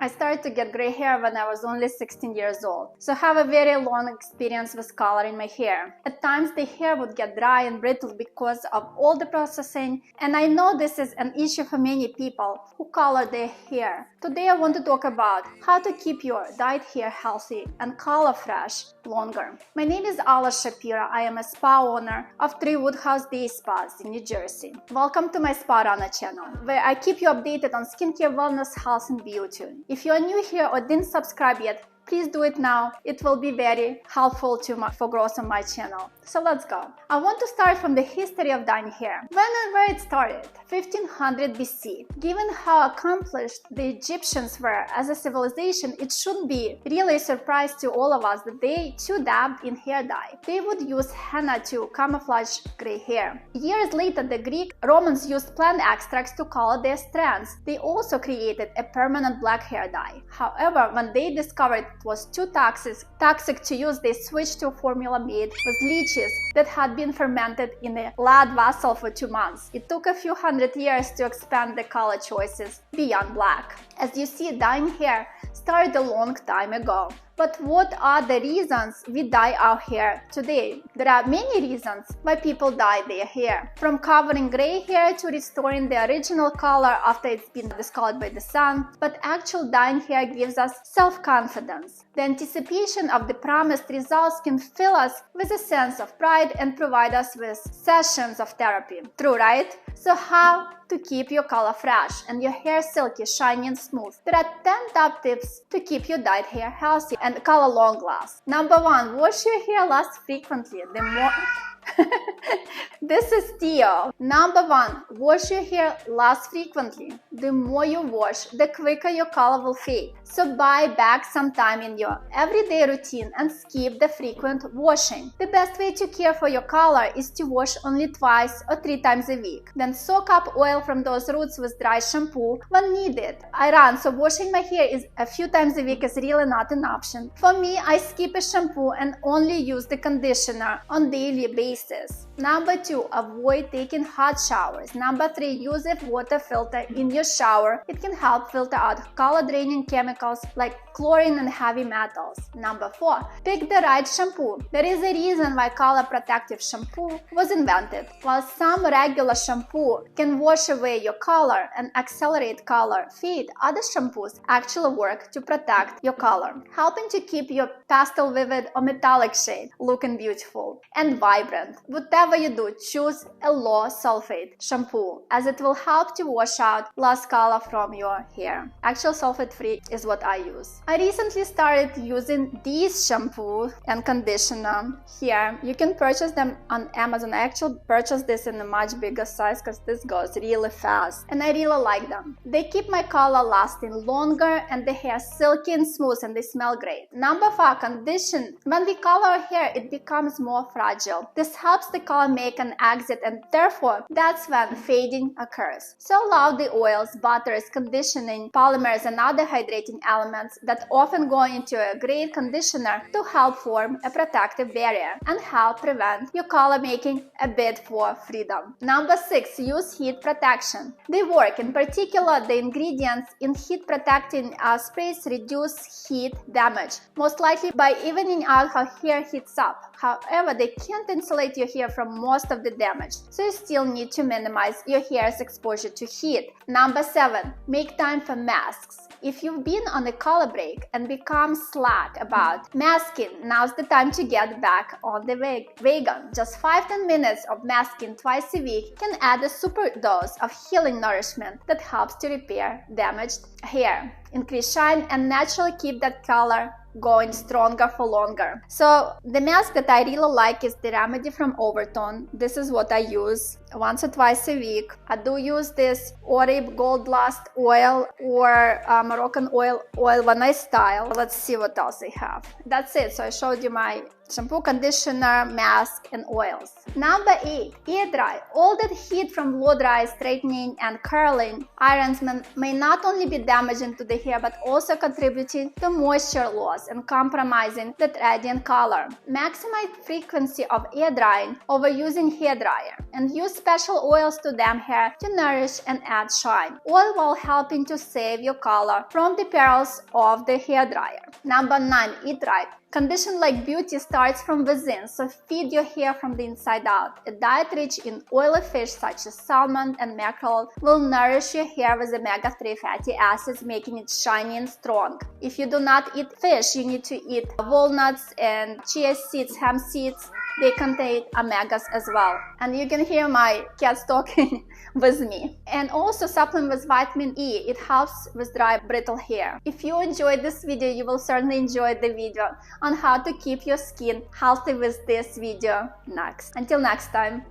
I started to get gray hair when I was only 16 years old, so I have a very long experience with coloring my hair. At times the hair would get dry and brittle because of all the processing, and I know this is an issue for many people who color their hair. Today I want to talk about how to keep your dyed hair healthy and color fresh longer. My name is Alla Shapira. I am a spa owner of 3 Woodhouse Day Spas in New Jersey. Welcome to my Spa Runner channel, where I keep you updated on skincare, wellness, health, and beauty. If you are new here or didn't subscribe yet, please do it now. It will be very helpful for growth on my channel. So let's go. I want to start from the history of dyeing hair. When and where it started? 1500 BC. Given how accomplished the Egyptians were as a civilization, it should be really a surprise to all of us that they too dabbed in hair dye. They would use henna to camouflage gray hair. Years later, the Greek Romans used plant extracts to color their strands. They also created a permanent black hair dye. However, when they discovered it was too toxic to use, they switched to a formula made with leeches that had been fermented in a lead vessel for 2 months. It took a few hundred years to expand the color choices beyond black. As you see, dyeing hair started a long time ago. But what are the reasons we dye our hair today? There are many reasons why people dye their hair. From covering gray hair to restoring the original color after it's been discolored by the sun. But actual dyeing hair gives us self-confidence. The anticipation of the promised results can fill us with a sense of pride and provide us with sessions of therapy. True, right? So how to keep your color fresh and your hair silky, shiny, and smooth? There are 10 top tips to keep your dyed hair healthy and color long last. Number 1, wash your hair less frequently. The more This is Theo. Number 1, wash your hair less frequently. The more you wash, the quicker your color will fade. So buy back some time in your everyday routine and skip the frequent washing. The best way to care for your color is to wash only 2 or 3 times a week. Then soak up oil from those roots with dry shampoo when needed. I run, so washing my hair is a few times a week is really not an option. For me, I skip a shampoo and only use the conditioner on daily basis. Number 2, avoid taking hot showers. Number 3, use a water filter in your shower. It can help filter out color-draining chemicals like chlorine and heavy metals. Number 4, pick the right shampoo. There is a reason why color protective shampoo was invented. While some regular shampoo can wash away your color and accelerate color fade, other shampoos actually work to protect your color, helping to keep your pastel, vivid, or metallic shade looking beautiful and vibrant. Whatever you do, choose a low sulfate shampoo, as it will help to wash out less color from your hair. Actual sulfate free is what I use. I recently started using these shampoo and conditioner here. You can purchase them on Amazon. I actually purchased this in a much bigger size because this goes really fast and I really like them. They keep my color lasting longer and the hair silky and smooth and they smell great. Number 5, condition. When we color our hair, it becomes more fragile. This helps the color make an exit and therefore that's when fading occurs. So allow the oils, butters, conditioning, polymers, and other hydrating elements that often go into a great conditioner to help form a protective barrier and help prevent your color making a bid for freedom. Number 6, use heat protection. They work. In particular, the ingredients in heat protecting sprays reduce heat damage, most likely by evening out how hair heats up. However, they can't insulate your hair from most of the damage, so you still need to minimize your hair's exposure to heat. Number 7, make time for masks. If you've been on a color break and become slack about masking, now's the time to get back on the wagon. Just 5-10 minutes of masking twice a week can add a super dose of healing nourishment that helps to repair damaged hair, increase shine, and naturally keep that color going stronger for longer. So the mask that I really like is the Remedy from Overtone. This is what I use once or twice a week. I do use this Oribe Gold Lust oil or Moroccan oil when I style. Let's see what else I have. That's it. So I showed you my shampoo, conditioner, mask, and oils. Number 8. Air dry. All that heat from blow dry, straightening, and curling irons may not only be damaging to the hair but also contributing to moisture loss and compromising the radiant color. Maximize frequency of air drying over using hair dryer, and use special oils to damp hair to nourish and add shine, all while helping to save your color from the perils of the hair dryer. Number 9. Eat right. Condition like beauty starts from within, so feed your hair from the inside out. A diet rich in oily fish such as salmon and mackerel will nourish your hair with omega-3 fatty acids, making it shiny and strong. If you do not eat fish, you need to eat walnuts and chia seeds, hemp seeds. They contain omegas as well. And you can hear my cats talking with me. And also supplement with vitamin E. It helps with dry, brittle hair. If you enjoyed this video, you will certainly enjoy the video on how to keep your skin healthy with this video next. Until next time.